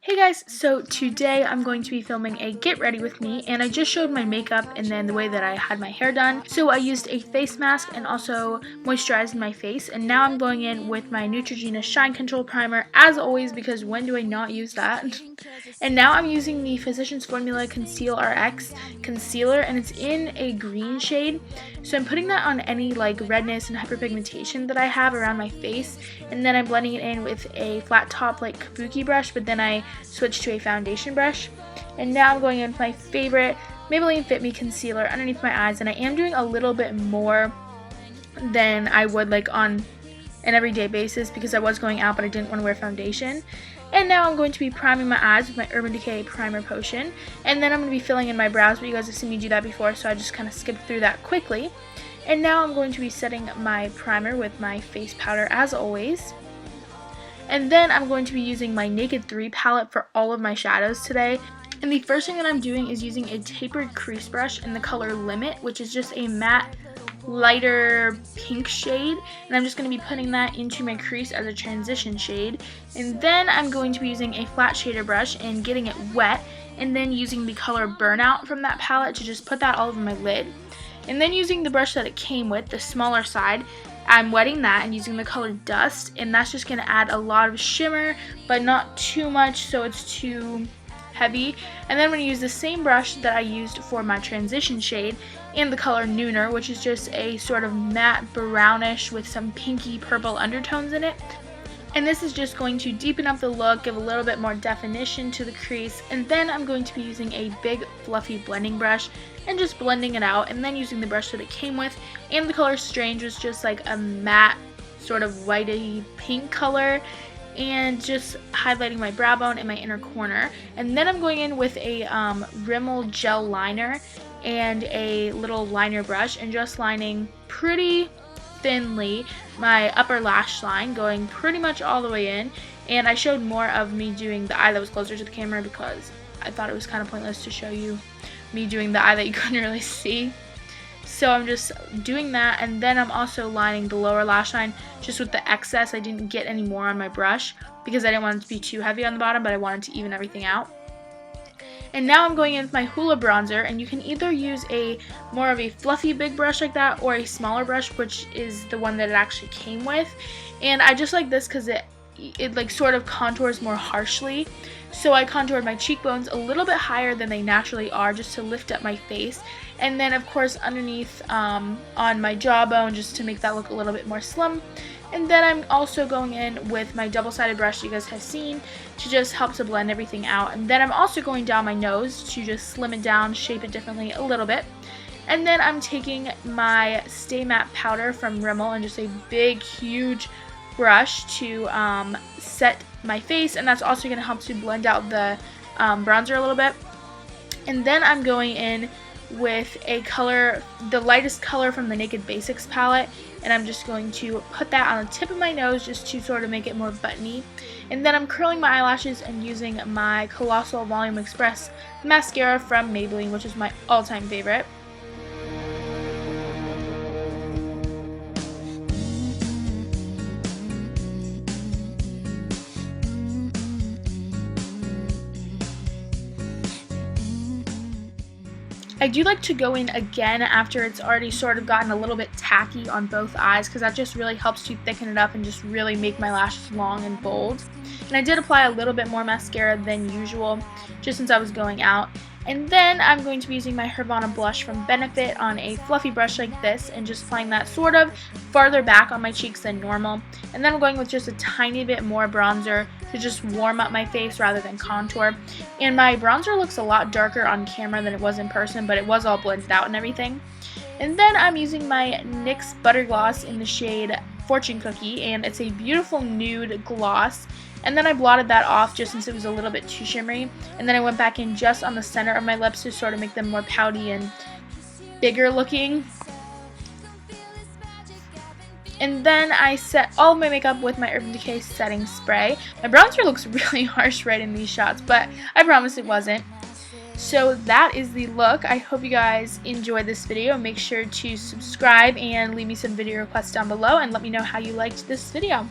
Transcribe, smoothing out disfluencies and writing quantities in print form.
Hey guys, so today I'm going to be filming a get ready with me, and I just showed my makeup and then the way that I had my hair done. So I used a face mask and also moisturized my face, and now I'm going in with my Neutrogena Shine Control Primer as always, because when do I not use that? And now I'm using the Physicians Formula Conceal RX concealer, and it's in a green shade. So I'm putting that on any like redness and hyperpigmentation that I have around my face, and then I'm blending it in with a flat top like kabuki brush, but then I switched to a foundation brush. And now I'm going in with my favorite Maybelline Fit Me concealer underneath my eyes, and I am doing a little bit more than I would like on an everyday basis because I was going out but I didn't want to wear foundation. And now I'm going to be priming my eyes with my Urban Decay Primer Potion, and then I'm going to be filling in my brows, but you guys have seen me do that before, so I just kind of skipped through that quickly. And now I'm going to be setting my primer with my face powder as always. And then I'm going to be using my Naked 3 palette for all of my shadows today. And the first thing that I'm doing is using a tapered crease brush in the color Limit, which is just a matte lighter pink shade, and I'm just going to be putting that into my crease as a transition shade. And then I'm going to be using a flat shader brush and getting it wet, and then using the color Burnout from that palette to just put that all over my lid. And then using the brush that it came with, the smaller side, I'm wetting that and using the color Dust, and that's just going to add a lot of shimmer but not too much so it's too heavy. And then I'm going to use the same brush that I used for my transition shade and the color Nooner, which is just a sort of matte brownish with some pinky purple undertones in it. And this is just going to deepen up the look, give a little bit more definition to the crease. And then I'm going to be using a big fluffy blending brush and just blending it out, and then using the brush that it came with. And the color Strange was just like a matte sort of whitey pink color, and just highlighting my brow bone and my inner corner. And then I'm going in with a Rimmel gel liner and a little liner brush and just lining pretty thinly my upper lash line, going pretty much all the way in. And I showed more of me doing the eye that was closer to the camera because I thought it was kind of pointless to show you me doing the eye that you couldn't really see. So I'm just doing that, and then I'm also lining the lower lash line just with the excess. I didn't get any more on my brush because I didn't want it to be too heavy on the bottom, but I wanted to even everything out. And now I'm going in with my Hoola bronzer, and you can either use a more of a fluffy big brush like that or a smaller brush, which is the one that it actually came with. And I just like this because it like sort of contours more harshly. So I contoured my cheekbones a little bit higher than they naturally are just to lift up my face. And then of course underneath on my jawbone just to make that look a little bit more slim. And then I'm also going in with my double-sided brush you guys have seen to just help to blend everything out. And then I'm also going down my nose to just slim it down, shape it differently a little bit. And then I'm taking my Stay Matte powder from Rimmel and just a big, huge brush to set my face, and that's also going to help to blend out the bronzer a little bit. And then I'm going in with a color, the lightest color from the Naked Basics palette, and I'm just going to put that on the tip of my nose just to sort of make it more buttony. And then I'm curling my eyelashes and using my Colossal Volume Express mascara from Maybelline, which is my all-time favorite. I do like to go in again after it's already sort of gotten a little bit tacky on both eyes, because that just really helps to thicken it up and just really make my lashes long and bold. And I did apply a little bit more mascara than usual just since I was going out. And then I'm going to be using my Hervana blush from Benefit on a fluffy brush like this and just applying that sort of farther back on my cheeks than normal. And then I'm going with just a tiny bit more bronzer to just warm up my face rather than contour. And my bronzer looks a lot darker on camera than it was in person, but it was all blended out and everything. And then I'm using my NYX Butter Gloss in the shade Fortune Cookie, and it's a beautiful nude gloss. And then I blotted that off just since it was a little bit too shimmery. And then I went back in just on the center of my lips to sort of make them more pouty and bigger looking. And then I set all of my makeup with my Urban Decay setting spray. My bronzer looks really harsh right in these shots, but I promise it wasn't. So that is the look. I hope you guys enjoyed this video. Make sure to subscribe and leave me some video requests down below and let me know how you liked this video.